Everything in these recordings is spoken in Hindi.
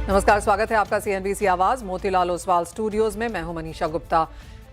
नमस्कार, स्वागत है आपका सीएनबीसी आवाज मोतीलाल ओसवाल स्टूडियोज में। मैं हूं मनीषा गुप्ता।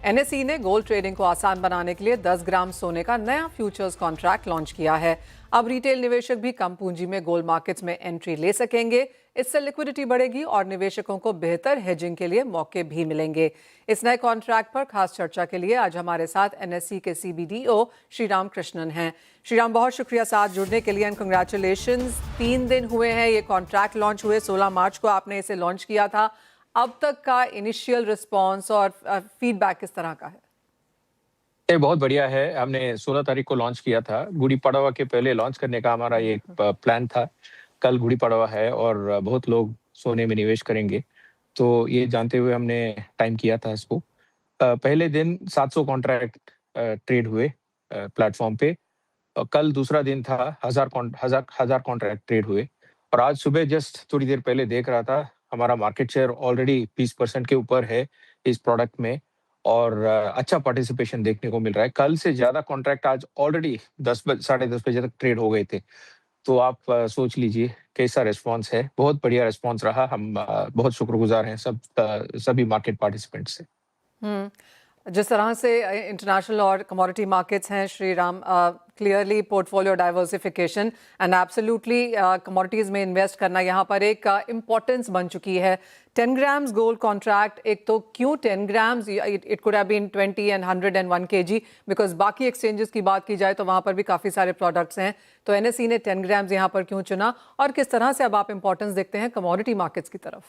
एनएसई ने गोल्ड ट्रेडिंग को आसान बनाने के लिए 10 ग्राम सोने का नया फ्यूचर्स कॉन्ट्रैक्ट लॉन्च किया है। अब रिटेल निवेशक भी कम पूंजी में गोल्ड मार्केट्स में एंट्री ले सकेंगे। इससे लिक्विडिटी बढ़ेगी और निवेशकों को बेहतर हेजिंग के लिए मौके भी मिलेंगे। इस नए कॉन्ट्रैक्ट पर खास चर्चा के लिए आज हमारे साथ एनएसई के सीबीडीओ श्रीराम कृष्णन हैं। श्रीराम, बहुत शुक्रिया साथ जुड़ने के लिए एंड कंग्रेचुलेशंस। 3 दिन हुए हैं ये कॉन्ट्रैक्ट लॉन्च हुए, 16 मार्च को आपने इसे लॉन्च किया था। अब तक का इनिशियल रिस्पांस और फीडबैक किस तरह का है? ये बहुत बढ़िया है। हमने 16 तारीख को लॉन्च किया था। गुड़ी पड़वा के पहले लॉन्च करने का हमारा ये प्लान था। कल गुड़ी पड़वा है और बहुत लोग सोने में निवेश करेंगे, तो ये जानते हुए हमने टाइम किया था इसको। पहले दिन 700 कॉन्ट्रैक्ट ट्रेड हुए प्लेटफॉर्म पे। कल दूसरा दिन था, 1000 कॉन्ट्रैक्ट ट्रेड हुए। और आज सुबह जस्ट थोड़ी देर पहले देख रहा था, हमारा मार्केट शेयर ऑलरेडी 20% के ऊपर है इस प्रोडक्ट में और अच्छा पार्टिसिपेशन देखने को मिल रहा है। कल से ज़्यादा कॉन्ट्रैक्ट आज ऑलरेडी साढ़े 10 बजे तक ट्रेड हो गए थे। तो आप सोच लीजिए कैसा रिस्पॉन्स है। बहुत बढ़िया रिस्पॉन्स रहा। हम बहुत शुक्रगुजार हैं सभी मार्केट पार्टिसिपेंट्स से। हम्म जिस तरह से इंटरनेशनल और कमोडिटी मार्केट्स हैं Shri Ram, clearly portfolio diversification and absolutely commodities में इन्वेस्ट करना यहाँ पर एक इम्पोर्टेंस बन चुकी है। 10 ग्राम्स गोल्ड कॉन्ट्रैक्ट, एक तो क्यों 10 grams? It could have been 20 and 100 and 1 kg, because बाकी एक्सचेंजेस की बात की जाए तो वहाँ पर भी काफ़ी सारे प्रोडक्ट्स हैं। तो एनएसई ने 10 ग्राम्स यहाँ पर क्यों चुना और किस तरह से अब आप इंपॉर्टेंस देखते हैं कमोडिटी मार्केट्स की तरफ?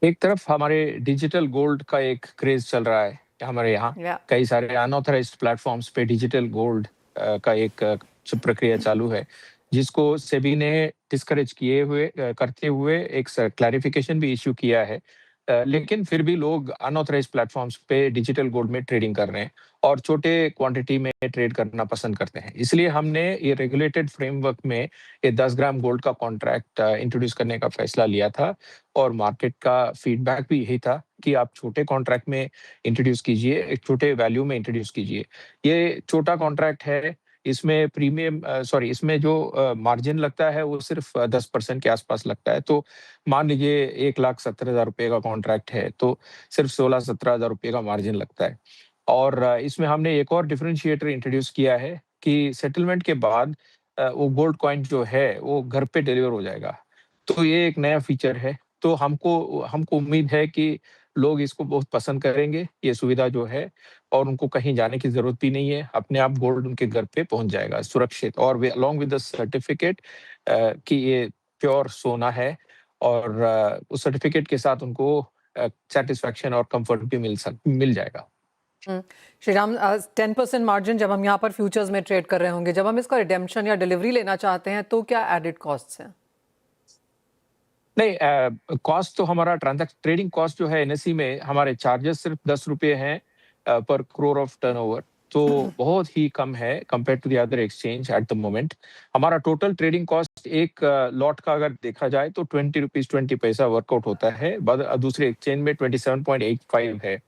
एक तरफ हमारे डिजिटल गोल्ड का एक क्रेज चल रहा है हमारे यहाँ। या कई सारे अनऑथराइज्ड प्लेटफॉर्म्स पे डिजिटल गोल्ड का एक प्रक्रिया चालू है, जिसको सेबी ने डिस्करेज करते हुए एक क्लैरिफिकेशन भी इश्यू किया है। लेकिन फिर भी लोग अनऑथराइज्ड प्लेटफॉर्म्स पे डिजिटल गोल्ड में ट्रेडिंग कर रहे हैं और छोटे क्वांटिटी में ट्रेड करना पसंद करते हैं। इसलिए हमने ये रेगुलेटेड फ्रेमवर्क में ये 10 ग्राम गोल्ड का कॉन्ट्रैक्ट इंट्रोड्यूस करने का फैसला लिया था। और मार्केट का फीडबैक भी यही था कि आप छोटे कॉन्ट्रैक्ट में इंट्रोड्यूस कीजिए, एक छोटे वैल्यू में इंट्रोड्यूस कीजिए। ये छोटा कॉन्ट्रैक्ट है, इसमें इसमें जो मार्जिन लगता है वो सिर्फ 10% के आसपास लगता है। तो मान लीजिए 1,70,000 रुपए का कॉन्ट्रैक्ट है, तो सिर्फ 16-17,000 रुपए का मार्जिन लगता है। और इसमें हमने एक और डिफरेंशिएटर इंट्रोड्यूस किया है कि सेटलमेंट के बाद वो गोल्ड कॉइन जो है वो घर पे डिलीवर हो जाएगा। तो ये एक नया फीचर है। तो हमको हमको उम्मीद है कि लोग इसको बहुत पसंद करेंगे, ये सुविधा जो है, और उनको कहीं जाने की ज़रूरत भी नहीं है। अपने आप गोल्ड उनके घर पे पहुँच जाएगा सुरक्षित, और वे अलोंग विद द सर्टिफिकेट कि ये प्योर सोना है। और उस सर्टिफिकेट के साथ उनको सैटिस्फैक्शन और कम्फर्ट भी मिल जाएगा। श्रीराम, 10% मार्जिन जब हम यहाँ पर फ्यूचर्स में ट्रेड कर रहे होंगे, जब हम इसका रिडेम्पशन या डिलीवरी लेना चाहते हैं तो क्या एडेड कॉस्ट्स हैं? नहीं, कॉस्ट तो हमारा ट्रेडिंग कॉस्ट जो है एनएसई में, हमारे चार्जेस सिर्फ 10 रुपए हैं पर करोड़ ऑफ टर्नओवर। तो बहुत ही कम है compare to the other exchange at the moment. हमारा टोटल ट्रेडिंग कॉस्ट एक लॉट का अगर देखा जाए तो 20 रुपीज 20 पैसा वर्कआउट होता है। दूसरे एक्सचेंज में 27.85 है।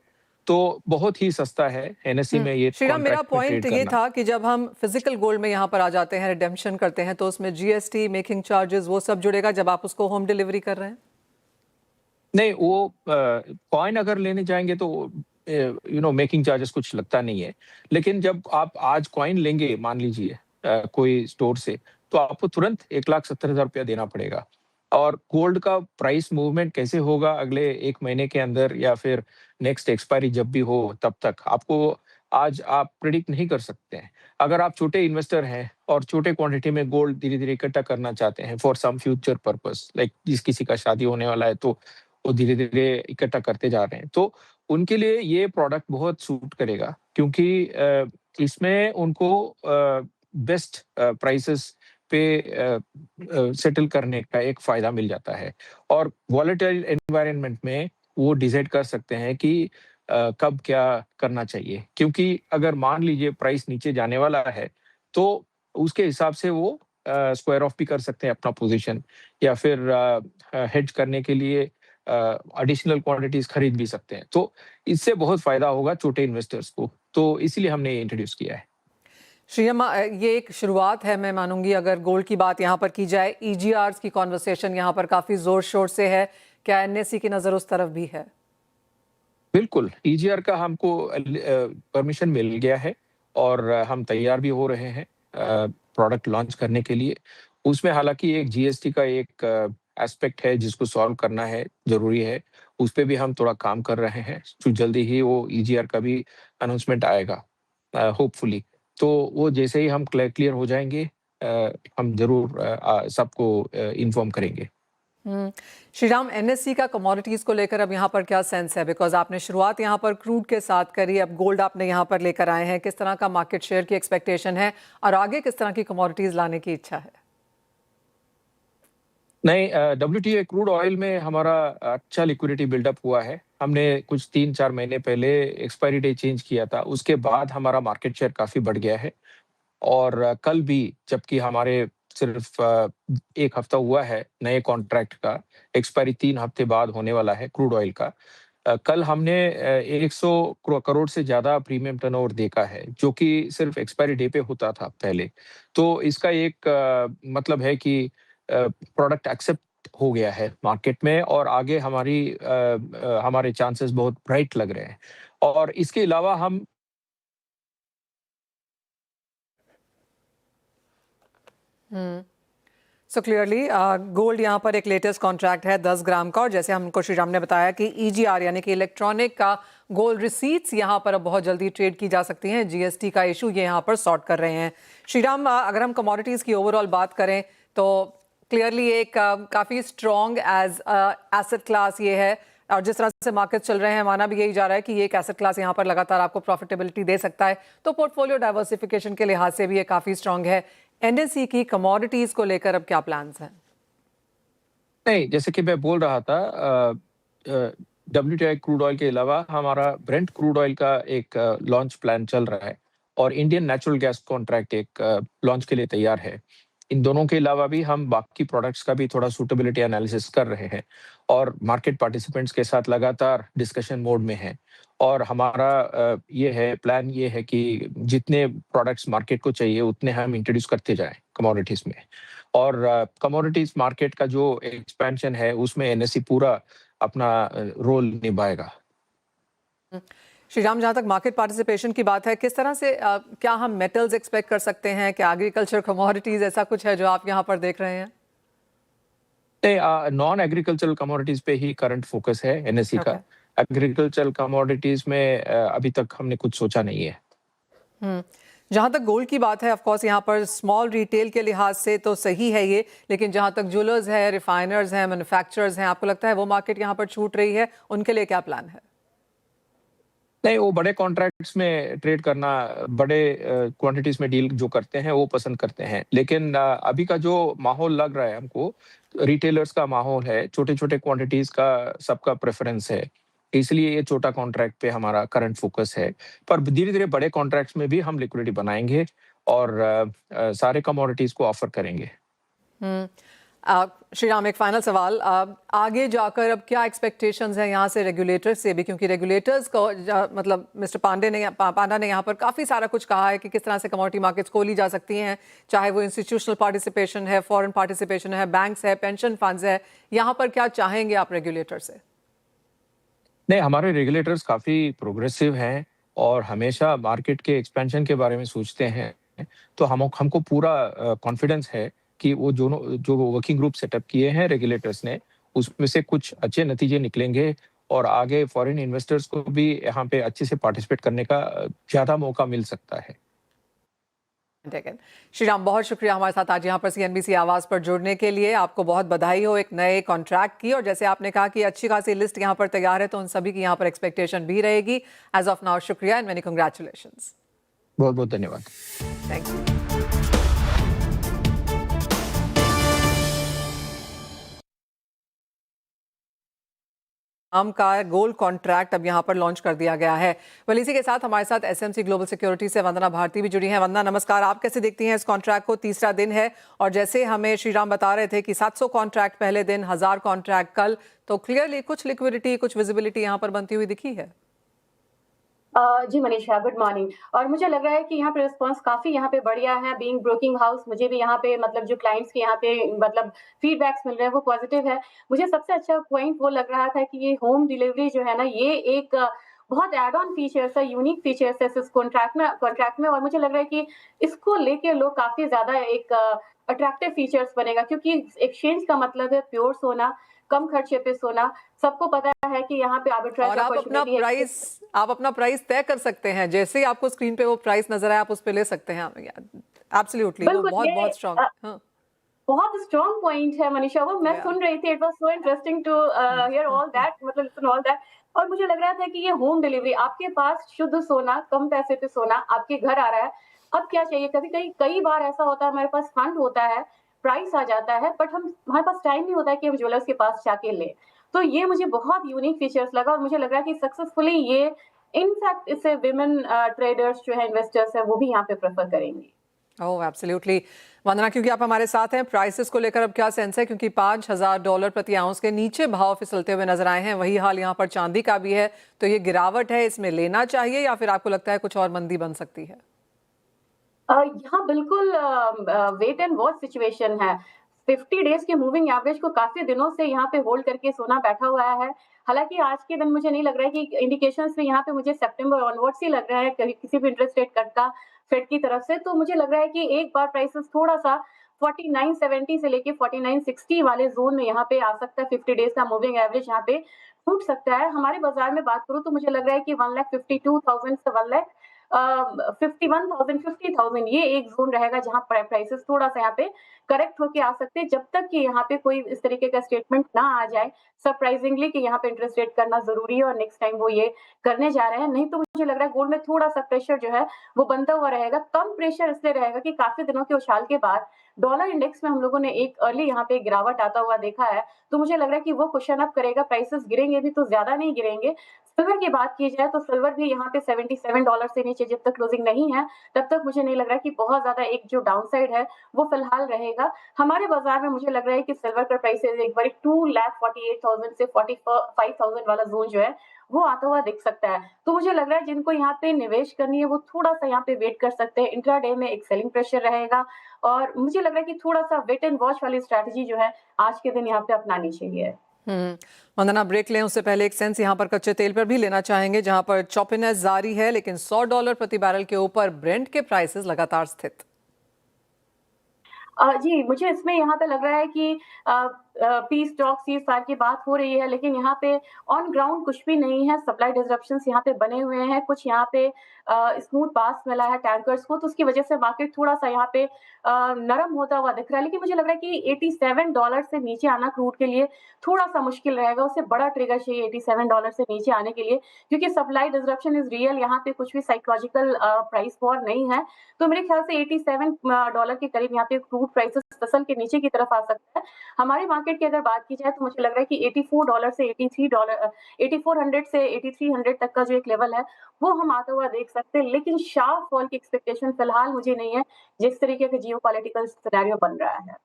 तो बहुत ही सस्ता है एनएसई में ये श्रीराम, मेरा कॉन्ट्रैक्ट में पॉइंट ट्रेड ये करना। था कि जब हम फिजिकल गोल्ड में यहाँ पर आ जाते हैं, रिडेम्पशन करते हैं, तो उसमें जीएसटी, मेकिंग चार्जेस, वो सब जुड़ेगा जब आप उसको होम डिलीवरी कर रहे हैं? नहीं, वो कॉइन अगर लेने जाएँगे तो मेकिंग चार्जेस कुछ लगता नहीं है। लेकिन जब आप आज कॉइन लेंगे मान लीजिए कोई स्टोर से, तो आपको तुरंत 1,70,000 रुपया देना पड़ेगा। और गोल्ड का प्राइस मूवमेंट कैसे होगा अगले 1 महीने के अंदर या फिर नेक्स्ट एक्सपायरी जब भी हो तब तक, आपको आज आप प्रेडिक्ट नहीं कर सकते हैं। अगर आप छोटे इन्वेस्टर हैं और छोटे क्वांटिटी में गोल्ड धीरे-धीरे इकट्ठा करना चाहते हैं for some future purpose, like किसी का शादी होने वाला है तो वो धीरे-धीरे इकट्ठा करते जा रहे हैं। तो उनके लिए ये प्रोडक्ट बहुत सूट करेगा, क्योंकि इसमें उनको बेस्ट प्राइसेस पे सेटल करने का एक फ़ायदा मिल जाता है। और वॉलेटाइल एनवायरनमेंट में वो डिसाइड कर सकते हैं कि कब क्या करना चाहिए। क्योंकि अगर मान लीजिए प्राइस नीचे जाने वाला है, तो उसके हिसाब से वो स्क्वायर ऑफ भी कर सकते हैं अपना पोज़ीशन, या फिर हेज करने के लिए एडिशनल क्वांटिटीज़ खरीद भी सकते हैं। तो इससे बहुत फ़ायदा होगा छोटे इन्वेस्टर्स को। तो इसीलिए हमने ये इंट्रोड्यूस किया है। श्रीयम, ये एक शुरुआत है, मैं मानूंगी। अगर गोल्ड की बात यहाँ पर की जाए, ईजीआरस की कॉन्वर्सेशन यहाँ पर काफी जोर शोर से है। क्या एनएससी की नजर उस तरफ भी है? बिल्कुल, ईजीआर का हमको परमिशन मिल गया है और हम तैयार भी हो रहे हैं प्रोडक्ट लॉन्च करने के लिए। उसमें हालाँकि एक जीएसटी का एक एस्पेक्ट है जिसको सॉल्व करना है, ज़रूरी है। उस पे भी हम थोड़ा काम कर रहे हैं। तो जल्दी ही वो ईजीआर का भी अनाउंसमेंट आएगा होपफुली। तो वो जैसे ही हम क्लियर हो जाएँगे हम ज़रूर सबको इन्फॉर्म करेंगे। हम्म। श्रीराम, एनएससी का कमोडिटीज को लेकर अब यहाँ पर क्या सेंस है? बिकॉज आपने शुरुआत यहाँ पर क्रूड के साथ करी, अब गोल्ड आपने यहाँ पर लेकर आए हैं। किस तरह का मार्केट शेयर की एक्सपेक्टेशन है और आगे किस तरह की कमोडिटीज लाने की इच्छा है? नहीं, डब्ल्यूटीआई क्रूड ऑयल में हमारा अच्छा लिक्विडिटी बिल्डअप हुआ है। हमने कुछ 3-4 महीने पहले एक्सपायरी डे चेंज किया था, उसके बाद हमारा मार्केट शेयर काफ़ी बढ़ गया है। और कल भी जबकि हमारे सिर्फ 1 हफ्ता हुआ है नए कॉन्ट्रैक्ट का, एक्सपायरी 3 हफ्ते बाद होने वाला है क्रूड ऑयल का। कल हमने 100 करोड़ से ज़्यादा प्रीमियम टर्नओवर देखा है, जो कि सिर्फ एक्सपायरी डे पे होता था पहले। तो इसका एक मतलब है कि प्रोडक्ट एक्सेप्ट हो गया है मार्केट में और आगे हमारे चांसेस बहुत ब्राइट लग रहे हैं। और इसके अलावा हम सो क्लियरली गोल्ड यहाँ पर एक लेटेस्ट कॉन्ट्रैक्ट है 10 ग्राम का, और जैसे हमको श्रीराम ने बताया कि ईजीआर यानी कि इलेक्ट्रॉनिक का गोल्ड रिसीट्स यहाँ पर अब बहुत जल्दी ट्रेड की जा सकती हैं। जीएसटी का इशू ये यहाँ पर सॉर्ट कर रहे हैं। श्रीराम, अगर हम कमोडिटीज़ की ओवरऑल बात करें तो क्लियरली एक काफ़ी स्ट्रॉन्ग एज एसेट क्लास ये है, और जिस तरह से मार्केट चल रहे हैं माना भी यही जा रहा है कि ये एक एसेट क्लास यहाँ पर लगातार आपको प्रॉफिटेबिलिटी दे सकता है। तो पोर्टफोलियो डाइवर्सिफिकेशन के लिहाज से भी ये काफ़ी स्ट्रॉन्ग है। एनएसई की कमोडिटीज को लेकर अब क्या प्लान्स हैं? नहीं, जैसे कि मैं बोल रहा था डब्ल्यूटीआई क्रूड ऑयल के अलावा हमारा ब्रेंट क्रूड ऑयल का एक लॉन्च प्लान चल रहा है और इंडियन नेचुरल गैस कॉन्ट्रैक्ट एक लॉन्च के लिए तैयार है। इन दोनों के अलावा भी हम बाकी प्रोडक्ट्स का भी थोड़ा सूटेबिलिटी एनालिसिस कर रहे हैं और मार्केट पार्टिसिपेंट्स के साथ लगातार डिस्कशन मोड में हैं। और हमारा प्लान ये है कि जितने प्रोडक्ट्स मार्केट को चाहिए उतने हम इंट्रोड्यूस करते जाएँ कमोडिटीज़ में। और कमोडिटीज़ मार्केट का जो एक्सपेंशन है उसमें एनएसई पूरा अपना रोल निभाएगा। श्रीराम, जहाँ तक मार्केट पार्टिसिपेशन की बात है, किस तरह से क्या हम मेटल्स एक्सपेक्ट कर सकते हैं? क्या एग्रीकल्चर कमोडिटीज ऐसा कुछ है जो आप यहाँ पर देख रहे हैं? नहीं, नॉन एग्रीकल्चरल कमोडिटीज़ पे ही करंट फोकस है एनएसई का। ओके। एग्रीकल्चरल कमोडिटीज़ में अभी तक हमने कुछ सोचा नहीं है। हम्म। जहाँ तक गोल्ड की बात है, ऑफ कोर्स यहाँ पर स्मॉल रिटेल के लिहाज से तो सही है ये, लेकिन जहाँ तक ज्वेलर्स है, रिफाइनर्स हैं, मैन्युफैक्चरर्स हैं, आपको लगता है वो मार्केट यहाँ पर छूट रही है? उनके लिए क्या प्लान है? नहीं, वो बड़े कॉन्ट्रैक्ट्स में ट्रेड करना, बड़े क्वांटिटीज़ में डील जो करते हैं, वो पसंद करते हैं। लेकिन अभी का जो माहौल लग रहा है हमको, रिटेलर्स का माहौल है, छोटे-छोटे क्वांटिटीज़ का सबका प्रेफ़रेंस है। इसलिए ये छोटा कॉन्ट्रैक्ट पे हमारा करंट फ़ोकस है। पर धीरे-धीरे बड़े कॉन्ट्रैक्ट्स में भी हम लिक्विडिटी बनाएँगे और सारे कमोडिटीज़ को ऑफ़र करेंगे। हम्म। श्रीराम, एक फाइनल सवाल, आगे जाकर अब क्या एक्सपेक्टेशंस हैं यहाँ से रेगुलेटर्स से भी? क्योंकि रेगुलेटर्स को मतलब मिस्टर पांडा ने यहाँ पर काफ़ी सारा कुछ कहा है कि किस तरह से कमोडिटी मार्केट्स खोली जा सकती हैं, चाहे वो इंस्टीट्यूशनल पार्टिसिपेशन है, फॉरेन पार्टिसिपेशन है, बैंक्स है, पेंशन फंड्स है। यहाँ पर क्या चाहेंगे आप रेगुलेटर से? नहीं, हमारे रेगुलेटर्स काफ़ी प्रोग्रेसिव हैं और हमेशा मार्केट के एक्सपेंशन के बारे में सोचते हैं। तो हमको पूरा कॉन्फिडेंस है कि वो जो वर्किंग ग्रुप सेटअप किए हैं रेगुलेटर्स ने, उसमें से कुछ अच्छे नतीजे निकलेंगे और आगे फॉरेन इन्वेस्टर्स को भी यहाँ पे अच्छे से पार्टिसिपेट करने का ज़्यादा मौका मिल सकता है। ठीक है। श्रीराम, बहुत शुक्रिया हमारे साथ आज यहाँ पर सीएनबीसी आवाज पर जुड़ने के लिए। आपको बहुत बधाई हो एक नए कॉन्ट्रैक्ट की, और जैसे आपने कहा कि अच्छी खासी लिस्ट यहाँ पर तैयार है, तो उन सभी की यहाँ पर एक्सपेक्टेशन भी रहेगी। एज ऑफ नाउ शुक्रिया एंड मेनी कंग्रेचुलेशंस। बहुत-बहुत धन्यवाद। Thank you. नाम का गोल्ड कॉन्ट्रैक्ट अब यहाँ पर लॉन्च कर दिया गया है। वेल, इसी के साथ हमारे साथ एसएमसी ग्लोबल सिक्योरिटी से वंदना भारती भी जुड़ी हैं। वंदना, नमस्कार। आप कैसे देखती हैं इस कॉन्ट्रैक्ट को? तीसरा दिन है और जैसे हमें श्रीराम बता रहे थे कि 700 कॉन्ट्रैक्ट पहले दिन, 1000 कॉन्ट्रैक्ट कल, तो क्लियरली कुछ लिक्विडिटी, कुछ विजिबिलिटी यहाँ पर बनती हुई दिखी है। जी मनीषा, गुड मॉर्निंग। और मुझे लग रहा है कि यहाँ पे रिस्पॉन्स काफ़ी यहाँ पे बढ़िया है। बीइंग ब्रोकिंग हाउस, मुझे भी यहाँ पे मतलब जो क्लाइंट्स के यहाँ पे मतलब फीडबैक्स मिल रहे हैं वो पॉजिटिव है। मुझे सबसे अच्छा पॉइंट वो लग रहा था कि ये होम डिलीवरी जो है ना, ये एक बहुत ऐड ऑन फीचर्स है, यूनिक फीचर्स है इस कॉन्ट्रैक्ट में। और मुझे लग रहा है कि इसको लेके लोग काफ़ी ज़्यादा एक अट्रैक्टिव फीचर्स बनेगा, क्योंकि एक्सचेंज का मतलब है प्योर सोना, कम खर्चे पे सोना। सबको पता है कि यहाँ पे आर्बिट्राज और अपॉर्चुनिटी है। आप अपना प्राइस तय कर सकते हैं, जैसे ही आपको स्क्रीन पे वो प्राइस नजर आए आप उस पे ले सकते हैं। एब्सोल्युटली, वो बिल्कुल, बहुत ये बहुत स्ट्रांग। हाँ, बहुत स्ट्रॉन्ग पॉइंट है मनीषा, वो मैं या सुन रही थी, it was so interesting to hear all that, मतलब लिसन ऑल दैट। और मुझे लग रहा था कि ये होम डिलीवरी, आपके पास शुद्ध सोना, कम पैसे पे सोना आपके घर आ रहा है। अब क्या चाहिए? कभी-कभी कई बार ऐसा होता है हमारे पास फंड होता है, प्राइस आ जाता है, बट हमारे पास टाइम नहीं होता है कि हम ज्वेलर्स के पास जाके लें। तो ये मुझे बहुत यूनिक फीचर्स लगा और मुझे लग रहा है कि सक्सेसफुली ये इनफैक्ट इसे वुमेन ट्रेडर्स जो है, इन्वेस्टर्स हैं, वो भी यहाँ पे प्रेफर करेंगी। ओह एब्सोल्युटली। वंदना, क्योंकि आप हमारे साथ हैं, प्राइसेस को लेकर अब क्या सेंस है? क्योंकि $5,000 प्रति आउंस के नीचे भाव फिसलते हुए नजर आए हैं। वही हाल यहाँ पर चांदी का भी है। तो ये गिरावट है, इसमें लेना चाहिए या फिर आपको लगता है कुछ और मंदी बन सकती है? यहाँ बिल्कुल वेट एंड वॉच सिचुएशन है। 50 डेज़ के मूविंग एवरेज को काफ़ी दिनों से यहाँ पे होल्ड करके सोना बैठा हुआ है। हालाँकि आज के दिन मुझे नहीं लग रहा है कि इंडिकेशंस में यहाँ पे मुझे सितंबर ऑनवर्ड्स ही लग रहा है कहीं किसी भी इंटरेस्ट रेट कट का फेड की तरफ से। तो मुझे लग रहा है कि एक बार प्राइसेस थोड़ा-सा 4970 से लेके 4960 वाले ज़ोन में यहाँ पे आ सकता है। 50 डेज़ का मूविंग एवरेज यहाँ पे टूट सकता है। हमारे बाज़ार में बात करूँ तो मुझे लग रहा है कि 1,52,000 से 51,000 50,000 ये एक ज़ोन रहेगा जहाँ प्राइसेस थोड़ा-सा यहाँ पे करेक्ट होके आ सकते हैं, जब तक कि यहाँ पे कोई इस तरीके का स्टेटमेंट ना आ जाए सरप्राइजिंगली कि यहाँ पे इंटरेस्ट रेट करना ज़रूरी है और नेक्स्ट टाइम वो ये करने जा रहे हैं। नहीं तो मुझे लग रहा है गोल्ड में थोड़ा-सा प्रेशर जो है वो बनता हुआ रहेगा। कम प्रेशर इसलिए रहेगा कि काफ़ी दिनों के उछाल के बाद डॉलर इंडेक्स में हम लोगों ने एक अर्ली यहाँ पे गिरावट आता हुआ देखा है। तो मुझे लग रहा है कि वो कुशन अप करेगा, प्राइसेस गिरेंगे भी तो ज़्यादा नहीं गिरेंगे। सिल्वर की बात की जाए तो सिल्वर भी यहाँ पे $77 से नीचे जब तक क्लोजिंग नहीं है, तब तक मुझे नहीं लग रहा कि बहुत ज़्यादा एक जो डाउनसाइड है, वो फिलहाल रहेगा। हमारे बाज़ार में मुझे लग रहा है कि सिल्वर का प्राइसेज़ एक बारी 2,48,000 से 45,000 वाला ज़ोन जो है, वो आता हुआ दिख सकता है। तो मुझे लग रहा है जिनको यहाँ पे निवेश करनी है, वो थोड़ा-सा यहाँ पे वेट कर सकते हैं। इंट्राडे में एक सेलिंग प्रेशर रहेगा और मुझे लग रहा है कि थोड़ा-सा वेट एंड वॉच वाली स्ट्रैटेजी जो है, आज के दिन यहाँ पे अपनानी चाहिए। वंदना, ब्रेक लें उससे पहले एक सेंस यहाँ पर कच्चे तेल पर भी लेना चाहेंगे, जहां पर चॉपिनेस जारी है, लेकिन $100 प्रति बैरल के ऊपर ब्रेंट के प्राइसेस लगातार स्थित। जी, मुझे इसमें यहाँ पे लग रहा है कि पीस टॉक, सीज़ फायर की बात हो रही है, लेकिन यहाँ पे ऑन ग्राउंड कुछ भी नहीं है। सप्लाई डिसरप्शंस यहाँ पे बने हुए हैं, कुछ यहाँ पे स्मूथ पास मिला है टैंकर्स को, तो उसकी वजह से मार्केट थोड़ा-सा यहाँ पे नरम होता हुआ दिख रहा है। लेकिन मुझे लग रहा है कि $87 से नीचे आना क्रूड के लिए थोड़ा-सा मुश्किल रहेगा, उससे बड़ा ट्रिगर चाहिए $87 से नीचे आने के लिए, क्योंकि सप्लाई डिसरप्शन इज़ रियल, यहाँ पे कुछ भी साइकोलॉजिकल प्राइस वॉर नहीं है। तो मेरे ख्याल से $87 के करीब यहाँ पे क्रूड प्राइसेस तसल के नीचे की तरफ आ सकता है। हमारे मार्केट की अगर बात की जाए तो मुझे लग रहा है कि $84 से $83 8400 से 8300 तक का जो एक लेवल है, वो हम आता हुआ देख सकते हैं। लेकिन शार्प फॉल की एक्सपेक्टेशन फिलहाल मुझे नहीं है, जिस तरीके का जियोपॉलिटिकल सिनेरियो बन रहा है।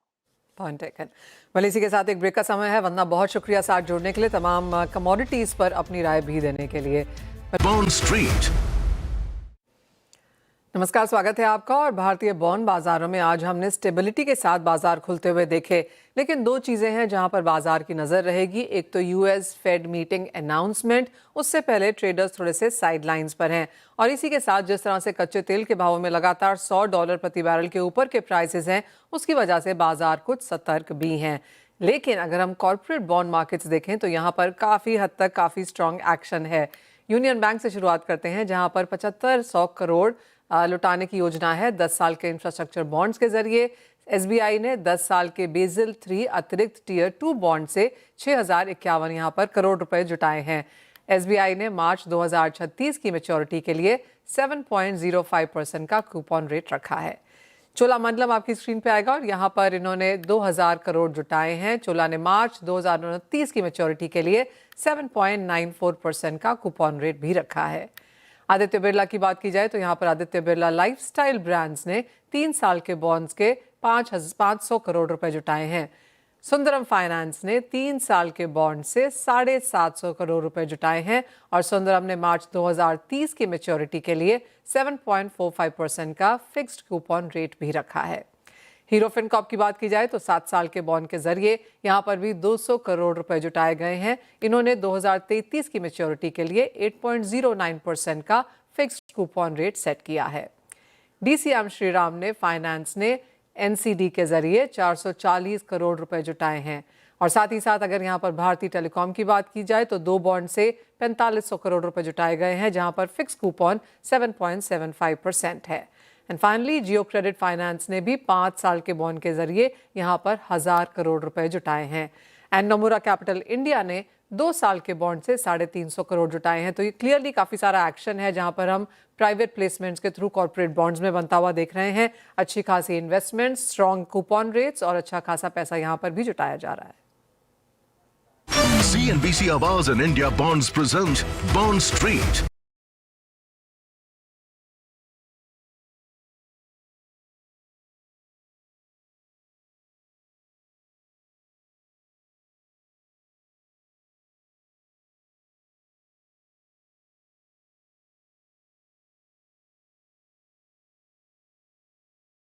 Point taken. वेल, इसी के साथ एक ब्रेक का समय है। वंदना, बहुत शुक्रिया साथ जुड़ने के लिए, तमाम कमोडिटीज पर अपनी राय भी देने के लिए। Bond street. नमस्कार, स्वागत है आपका। और भारतीय बॉन्ड बाजारों में आज हमने स्टेबिलिटी के साथ बाजार खुलते हुए देखे, लेकिन दो चीजें हैं जहां पर बाजार की नजर रहेगी। एक तो यूएस फेड मीटिंग अनाउंसमेंट, उससे पहले ट्रेडर्स थोड़े से साइडलाइंस पर हैं। और इसी के साथ जिस तरह से कच्चे तेल के भावों में लगातार $100 प्रति बैरल के ऊपर के प्राइसेस हैं, उसकी वजह से बाजार कुछ सतर्क भी हैं। लेकिन अगर हम कॉर्पोरेट बॉन्ड मार्केट्स देखें तो यहाँ पर काफ़ी हद तक काफ़ी स्ट्रॉन्ग एक्शन है। यूनियन बैंक से शुरुआत करते हैं, जहाँ पर 7500 करोड़ लुटाने की योजना है 10 साल के इंफ्रास्ट्रक्चर बॉन्ड्स के जरिए। एसबीआई ने 10 साल के बेसिल 3 अतिरिक्त टियर 2 बॉन्ड से 6051 यहाँ पर करोड़ रुपए जुटाए हैं। एसबीआई ने मार्च 2036 की मैच्योरिटी के लिए 7.05% का कूपन रेट रखा है। चोलामंडलम आपकी स्क्रीन पे आएगा और यहाँ पर इन्होंने 2000 करोड़ जुटाए हैं। चोला ने मार्च 2029 की मैच्योरिटी के लिए 7.94% का कूपन रेट भी रखा है। आदित्य बिरला की बात की जाए तो यहाँ पर आदित्य बिरला लाइफस्टाइल ब्रांड्स ने 3 साल के बॉन्ड्स के 500 करोड़ रुपए जुटाए हैं। सुंदरम फाइनेंस ने 3 साल के बॉन्ड से 750 करोड़ रुपए जुटाए हैं और सुंदरम ने मार्च 2030 की मैच्योरिटी के लिए 7.45% का फिक्स्ड कूपन रेट भी रखा है। हीरो फिनकॉर्प की बात की जाए तो 7 साल के बॉन्ड के जरिए यहां पर भी 200 करोड़ रुपए जुटाए गए हैं। इन्होंने 2033 की मैच्योरिटी के लिए 8.09% का फिक्स्ड कूपन रेट सेट किया है। डीसीएम श्रीराम ने फाइनेंस ने एनसीडी के जरिए 440 करोड़ रुपए जुटाए हैं और साथ ही साथ अगर यहां पर भारतीय टेलीकॉम की बात की जाए तो 2 बॉन्ड से 4500 करोड़ रुपए जुटाए गए हैं, जहां पर फिक्स कूपन 7.75% है। And finally Jio credit finance ने भी 5 साल के बॉन्ड के जरिए यहां पर 1000 करोड़ रुपए जुटाए हैं। एंड नोमुरा कैपिटल इंडिया ने 2 साल के बॉन्ड से 350 करोड़ जुटाए हैं। तो ये क्लियरली काफी सारा एक्शन है जहां पर हम प्राइवेट प्लेसमेंट्स के थ्रू कॉर्पोरेट बॉन्ड्स में बनता हुआ देख रहे हैं। अच्छी खासी इन्वेस्टमेंट, स्ट्रॉन्ग कूपन रेट्स और अच्छा खासा पैसा यहां पर भी जुटाया जा रहा है। CNBC Awaaz and India Bonds present Bond Street.